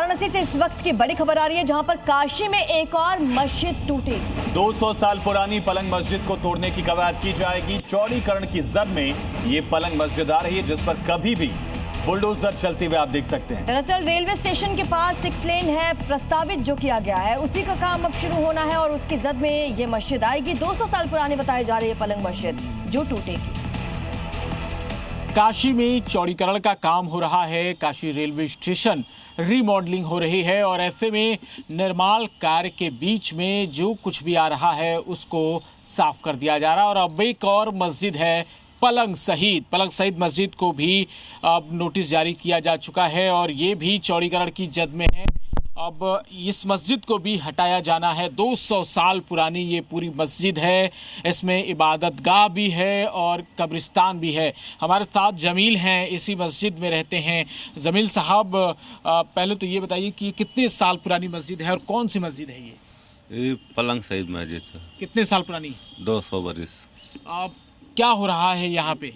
वाराणसी से इस वक्त की बड़ी खबर आ रही है, जहां पर काशी में एक और मस्जिद टूटी। 200 साल पुरानी पलंग मस्जिद को तोड़ने की कवायद की जाएगी। चौड़ीकरण की जद में ये पलंग मस्जिद आ रही है, जिस पर कभी भी बुलडोजर चलते हुए आप देख सकते हैं। दरअसल रेलवे स्टेशन के पास 6 लेन है प्रस्तावित जो किया गया है, उसी का काम अब शुरू होना है और उसकी जद में ये मस्जिद आएगी। 200 साल पुरानी बताई जा रही है पलंग मस्जिद जो टूटेगी। काशी में चौड़ीकरण का काम हो रहा है। काशी रेलवे स्टेशन रीमॉडलिंग हो रही है और ऐसे में निर्माण कार्य के बीच में जो कुछ भी आ रहा है उसको साफ कर दिया जा रहा है। और अब एक और मस्जिद है पलंग शहीद मस्जिद को भी अब नोटिस जारी किया जा चुका है और ये भी चौड़ीकरण की जद में है। अब इस मस्जिद को भी हटाया जाना है। 200 साल पुरानी ये पूरी मस्जिद है, इसमें इबादत गाह भी है और कब्रिस्तान भी है। हमारे साथ जमील हैं, इसी मस्जिद में रहते हैं। जमील साहब, पहले तो ये बताइए कि कितने साल पुरानी मस्जिद है और कौन सी मस्जिद है ये पलंग शहीद मस्जिद है। कितने साल पुरानी? 200 बरिस। अब क्या हो रहा है यहाँ पे?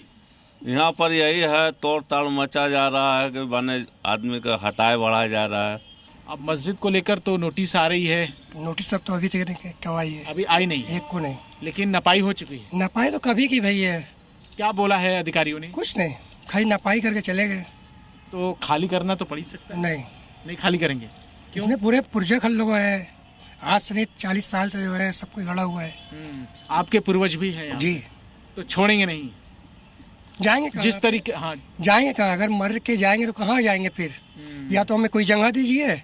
यहाँ पर यही है, तोड़ ताड़ मचा जा रहा है कि बने आदमी का हटाए बढ़ाया जा रहा है। अब मस्जिद को लेकर तो नोटिस आ रही है। नोटिस सब तो अभी तक कवाई है, अभी आई नहीं, एक को नहीं। लेकिन नपाई हो चुकी है। नपाई तो कभी की भई है। क्या बोला है अधिकारियों ने? कुछ नहीं, खाली नपाई करके चले गए। तो खाली करना तो पड़ ही सकता है। नहीं खाली करेंगे। क्यों? इसमें पूरे पुर्जे खल लोग है, आज से नहीं 40 साल से जो है सब कुछ गड़ा हुआ है। आपके पूर्वज भी है जी, तो छोड़ेंगे नहीं? जाएंगे कहाँ? जिस तरीके, हाँ जाएंगे कहाँ? अगर मर के जाएंगे तो कहाँ जाएंगे फिर? या तो हमें कोई जगह दीजिए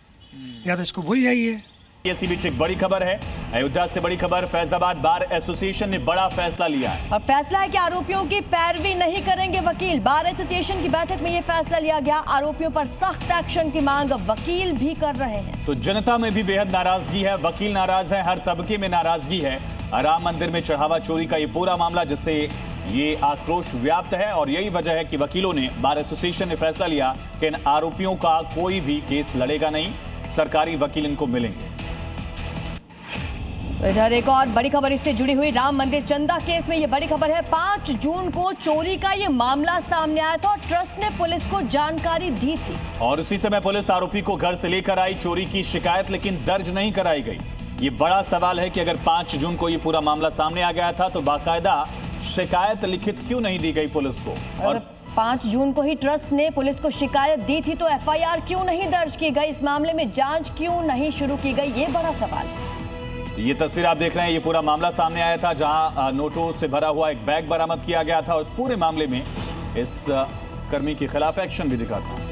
या तो इसको भूल जाइए। इसी बीच एक बड़ी खबर है, अयोध्या से बड़ी खबर। फैजाबाद बार एसोसिएशन ने बड़ा फैसला लिया है और फैसला है कि आरोपियों की पैरवी नहीं करेंगे वकील। बार एसोसिएशन की बैठक में ये फैसला लिया गया। आरोपियों पर सख्त एक्शन की मांग वकील भी कर रहे हैं। तो जनता में भी बेहद नाराजगी है, वकील नाराज है, हर तबके में नाराजगी है। राम मंदिर में चढ़ावा चोरी का ये पूरा मामला, जिससे ये आक्रोश व्याप्त है और यही वजह है कि वकीलों ने, बार एसोसिएशन ने फैसला लिया कि इन आरोपियों का कोई भी केस लड़ेगा नहीं, सरकारी वकील इनको मिलेंगे। इधर एक और बड़ी खबर इससे जुड़ी हुई, राम मंदिर चंदा केस में ये बड़ी खबर है। 5 जून को चोरी का ये मामला सामने आया था और ट्रस्ट ने पुलिस को जानकारी दी थी और उसी समय पुलिस आरोपी को घर से लेकर आई। चोरी की शिकायत लेकिन दर्ज नहीं कराई गई। ये बड़ा सवाल है कि अगर 5 जून को ये पूरा मामला सामने आ गया था तो बाकायदा शिकायत लिखित क्यों नहीं दी गई पुलिस को? और 5 जून को ही ट्रस्ट ने पुलिस को शिकायत दी थी तो एफआईआर क्यों नहीं दर्ज की गई? इस मामले में जांच क्यों नहीं शुरू की गई? ये बड़ा सवाल है। ये तस्वीर आप देख रहे हैं, ये पूरा मामला सामने आया था, जहां नोटों से भरा हुआ एक बैग बरामद किया गया था और उस पूरे मामले में इस कर्मी के खिलाफ एक्शन भी दिखा था।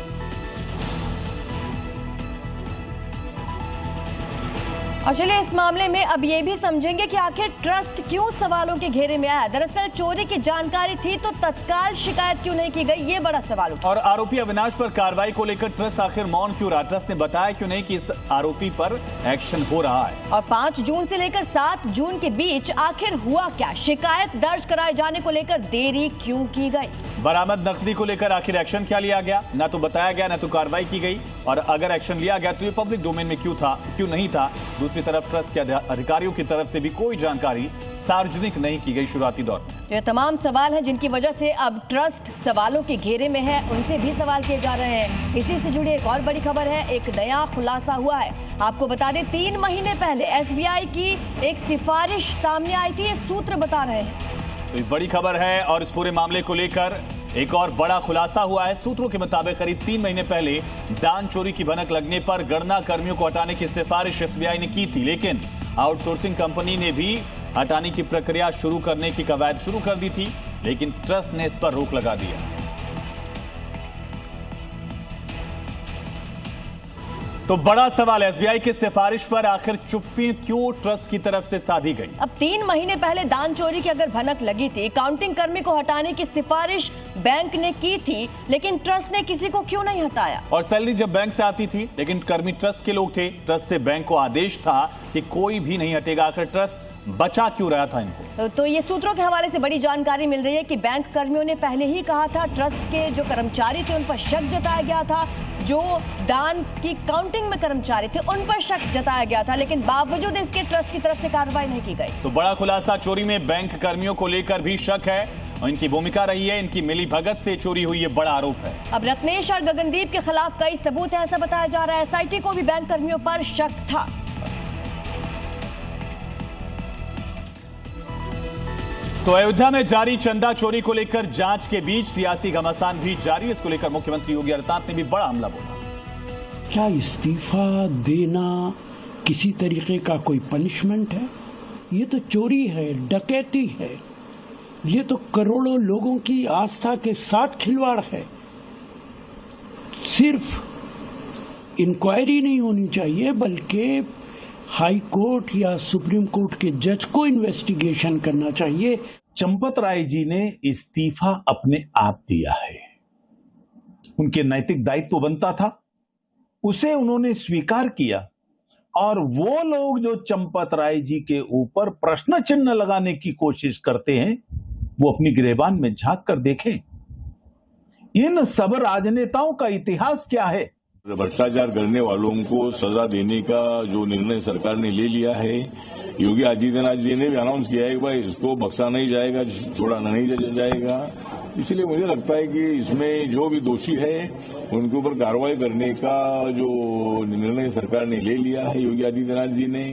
और चलिए इस मामले में अब ये भी समझेंगे कि आखिर ट्रस्ट क्यों सवालों के घेरे में आया। दरअसल चोरी की जानकारी थी तो तत्काल शिकायत क्यों नहीं की गई, ये बड़ा सवाल उठा। और आरोपी अविनाश पर कार्रवाई को लेकर ट्रस्ट आखिर मौन क्यों रहा? ट्रस्ट ने बताया क्यों नहीं कि इस आरोपी पर एक्शन हो रहा है? और 5 जून से लेकर 7 जून के बीच आखिर हुआ क्या? शिकायत दर्ज कराए जाने को लेकर देरी क्यों की गई? बरामद नकदी को लेकर आखिर एक्शन क्या लिया गया? ना तो बताया गया, ना तो कार्रवाई की गई। और अगर एक्शन लिया गया तो ये पब्लिक डोमेन में क्यों नहीं था? दूसरी तरफ ट्रस्ट के अधिकारियों की तरफ से भी कोई जानकारी सार्वजनिक नहीं की गई शुरुआती दौर में। ये तमाम सवाल हैं जिनकी वजह से अब ट्रस्ट सवालों के घेरे में है, उनसे भी सवाल किए जा रहे हैं। इसी से जुड़ी एक और बड़ी खबर है, एक नया खुलासा हुआ है। आपको बता दें 3 महीने पहले एसबीआई की एक सिफारिश सामने आई थी, ये सूत्र बता रहे हैं। तो बड़ी खबर है और इस पूरे मामले को लेकर एक और बड़ा खुलासा हुआ है। सूत्रों के मुताबिक करीब 3 महीने पहले दान चोरी की भनक लगने पर गणना कर्मियों को हटाने की सिफारिश एसबीआई ने की थी, लेकिन आउटसोर्सिंग कंपनी ने भी हटाने की प्रक्रिया शुरू करने की कवायद शुरू कर दी थी, लेकिन ट्रस्ट ने इस पर रोक लगा दिया। तो बड़ा सवाल है, एसबीआई की सिफारिश पर आखिर चुप्पी क्यों ट्रस्ट की तरफ से साधी गई? अब 3 महीने पहले दान चोरी की अगर भनक लगी थी, अकाउंटिंग कर्मी को हटाने की सिफारिश बैंक ने की थी, लेकिन ट्रस्ट ने किसी को क्यों नहीं हटाया? और सैलरी जब बैंक से आती थी, लेकिन कर्मी ट्रस्ट के लोग थे। ट्रस्ट से बैंक को आदेश था कि कोई भी नहीं हटेगा। आखिर ट्रस्ट बचा क्यों रहा था इनको? तो ये सूत्रों के हवाले से बड़ी जानकारी मिल रही है कि बैंक कर्मियों ने पहले ही कहा था, ट्रस्ट के जो कर्मचारी थे उन पर शक जताया गया था, जो दान की काउंटिंग में कर्मचारी थे उन पर शक जताया गया था, लेकिन बावजूद इसके ट्रस्ट की तरफ से कार्रवाई नहीं की गई। तो बड़ा खुलासा, चोरी में बैंक कर्मियों को लेकर भी शक है। और इनकी भूमिका रही है। इनकी मिलीभगत से चोरी हुई ये बड़ा आरोप है। अब रत्नेश और गगनदीप के खिलाफ कई सबूत है, ऐसा बताया जा रहा है। एसआईटी को भी बैंक कर्मियों पर शक था। तो अयोध्या में जारी चंदा चोरी को लेकर जांच के बीच सियासी घमासान भी जारी। इसको लेकर मुख्यमंत्री योगी आदित्यनाथ ने भी बड़ा हमला बोला। क्या इस्तीफा देना किसी तरीके का कोई पनिशमेंट है? ये तो चोरी है, डकैती है, ये तो करोड़ों लोगों की आस्था के साथ खिलवाड़ है। सिर्फ इंक्वायरी नहीं होनी चाहिए बल्कि हाई कोर्ट या सुप्रीम कोर्ट के जज को इन्वेस्टिगेशन करना चाहिए। चंपत राय जी ने इस्तीफा अपने आप दिया है, उनके नैतिक दायित्व बनता था, उसे उन्होंने स्वीकार किया। और वो लोग जो चंपत राय जी के ऊपर प्रश्न चिन्ह लगाने की कोशिश करते हैं, वो अपनी गिरेबान में झांक कर देखें। इन सब राजनेताओं का इतिहास क्या है? भ्रष्टाचार करने वालों को सजा देने का जो निर्णय सरकार ने ले लिया है, योगी आदित्यनाथ जी ने भी अनाउंस किया है कि भाई इसको बख्शा नहीं जाएगा, छोड़ा नहीं जाएगा। इसलिए मुझे लगता है कि इसमें जो भी दोषी है उनके ऊपर कार्रवाई करने का जो निर्णय सरकार ने ले लिया है योगी आदित्यनाथ जी ने।